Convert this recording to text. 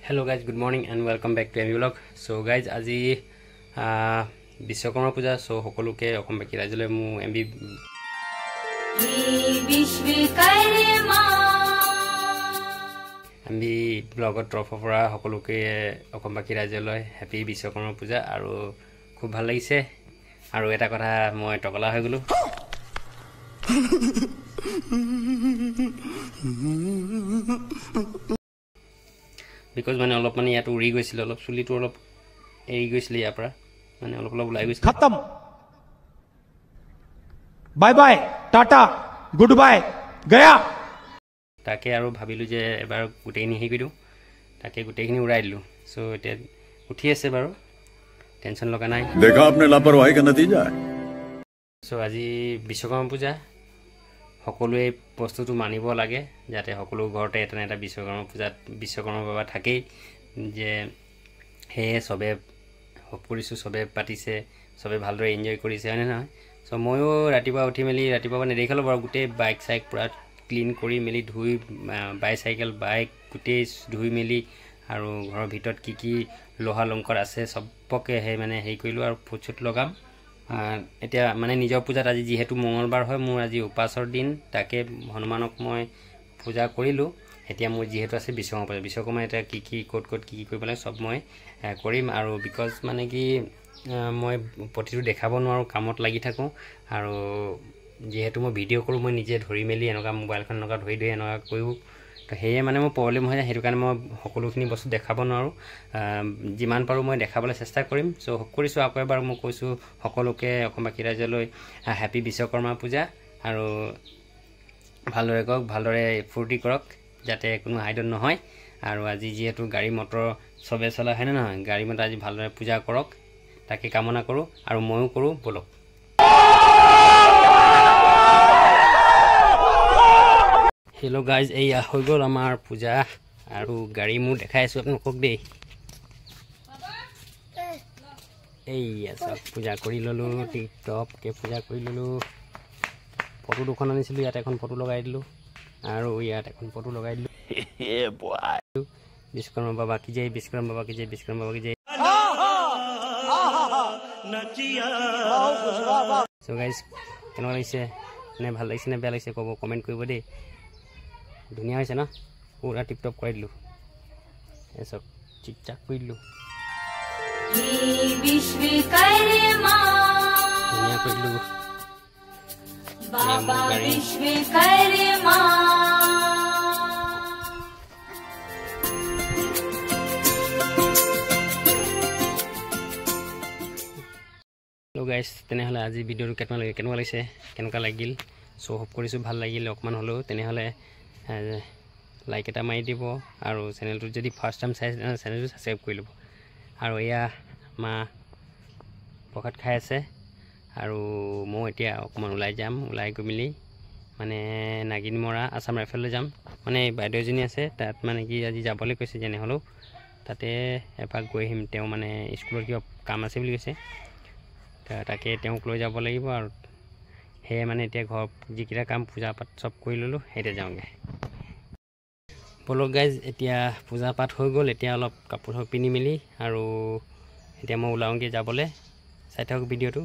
Hello guys, good morning and welcome back to MV Vlog. So guys, আজি বিশ্বকৰ্মা পূজা so সকলোকে অকম বাকি ৰাজলে মু MV ব্লগৰ তৰফৰ পৰা সকলোকে অকম বাকি ৰাজলে হ্যাপি বিশ্বকৰ্মা পূজা আৰু খুব ভাল লাগিছে আৰু এটা কথা মই টকলা হৈ গলো because মানে অলপ মানে ইয়াত উৰি গৈছিল অলপ চুলিটো অলপ এৰি গৈছিল ইয়াৰ পৰা মানে অলপ অলপ ওলাই গৈছিল খতম bye bye Tata good bye Gaya তাকে আৰু ভাবিলো যে এবাৰ গুটেইনি হে গিদু তাকে গুটেইখিনি উৰাই দিলো সো এটা উঠি আছে বাৰু টেনশন লগা নাই देखा आपने लापरवाही का नतीजा है সো আজি বিশ্বকৰ্মা পূজা সকলোৱে বস্তুটো মানিব লাগে যাতে সকলো ঘৰতে এটা এটা বিশ্বকৰ্মা পূজাত বিশ্বকৰ্মা বাবা থাকে যে হে সবে কৰিছো সবে পাতিছে সবে ভালদৰে এনজয় কৰিছে হয় না সো ময়ো ৰাতিপুৱা উঠি মেলি ৰাতিপুৱা নেদেখালো বাৰু গুটে বাইক সাইক পুৰা ক্লিন কৰি মেলি ধুই বাইসাইকেল বাইক গুটে ধুই মেলি আৰু ঘৰৰ ভিতৰত কি লোহা লংকৰ আছে সবকে হে মানে হেই কৰিলো আৰু ফুটছুট লগাম এতিয়া মানে নিজৰ পূজাত আজি যেহেতু মঙ্গলবাৰ হয় মোৰ আজি উপাসৰ দিন তাকে হনুমানক মই পূজা কৰিলো এতিয়া মোৰ যেহেতু আছে বিশ্বকৰ্মা এটা কি কোড কি কৰিব লাগে সব মই কৰিম আৰু বিকজ মানে কি মই প্ৰতিটো দেখাব নোৱাৰো কামত লাগি থাকো আৰু যেহেতু মই ভিডিঅ কৰো মই নিজে ধৰি মেলি এনেকা মোবাইলখন এনেকা ধৰি এনেকা কৰিও তো হেয়ে মানে মোৰ প্ৰবলেম হয় হেতু কাৰণে মই সকলোখিনি বস্তু দেখাব নোৱাৰো যিমান পাৰো মই দেখাবলৈ চেষ্টা কৰিম সো কৰিছো আকৌ এবাৰ মই কৈছো সকলোকে অকম বাকি ৰাজলৈ হ্যাপি বিশ্বকৰ্মা পূজা আৰু ভালদৰে কক ভালদৰে ফুৰ্তি কৰক যাতে কোনো হাইডন নহয় আৰু আজি যেহেতু গাড়ী মটৰ সবে চলা হয় না নহয় গাড়ী মটৰ আজি ভালদৰে পূজা কৰক তাকে কামনা কৰো আৰু ময়ো কৰো বলক Hello guys, eya হৈ গল আমাৰ পূজা আৰু গাড়ী মু দেখাই আছো আপোনাক দেই এয়া সব পূজা কৰি ললো টিকটক কে পূজা কৰি ললো ফটো দুখন আনিছিলো ইয়াত এখন ফটো লগাই দিলো আৰু ইয়াত এখন ফটো লগাই দিলো হে বয় বিশ্বকৰ্মা বাবা কি জয় বিশ্বকৰ্মা বাবা কি জয় বিশ্বকৰ্মা বাবা কি জয় সো গাইস কেনে লাগিছে নে ভাল লাগিছে নে বেয়া লাগিছে কব কমেন্ট কৰিব দেই दुनिया হৈছে না পুৰা টিপ টপ কৰি দিলো এসব ঠিকঠাক কৰি দিলো বিশ্বকৰ্মা দুনিয়া কৰি দিলো বাবা বিশ্বকৰ্মা তো গাইস তেনেহলে আজি ভিডিওটো কেনেকুৱা লাগিছে কেনেকুৱা লাগিল সো হোপ কৰিছো ভাল লাগিল অকমান হলো তেনেহলে লাইক এটা মাৰি দিব আৰু চেনেলটো যদি ফাৰ্স্ট টাইম চাই চেনেলটো সাবস্ক্ৰাইব কৰি লব আৰু এয়া মা পকাত খাই আছে আৰু মই এতিয়া অকমান ওলাই যাম ওলাই গৈ মিলি মানে নাগিনমৰা আসাম ৰাইফললৈ যাম মানে বাইদেউজনী আছে তাত মানে কি আজি যাবলৈ কৈছে যেনে হলো তাতে এপাক গৈ আহিম তেওঁ মানে স্কুলৰ কিবা কাম আছে বুলি কৈছে তাকে তেওঁক লৈ যাব লাগিব আৰু হে মানে এতিয়া ঘৰ যিকিটা কাম পূজা পাঠ সব কৰি ললো হেতে যাওঁগে বলক গাইজ এতিয়া পূজা পাঠ হৈ গল এতিয়া অলপ কাপোৰ পিনি মেলি আৰু এতিয়া মই ওলাওঁগে যাবলৈ চাই থাকক ভিডিওটো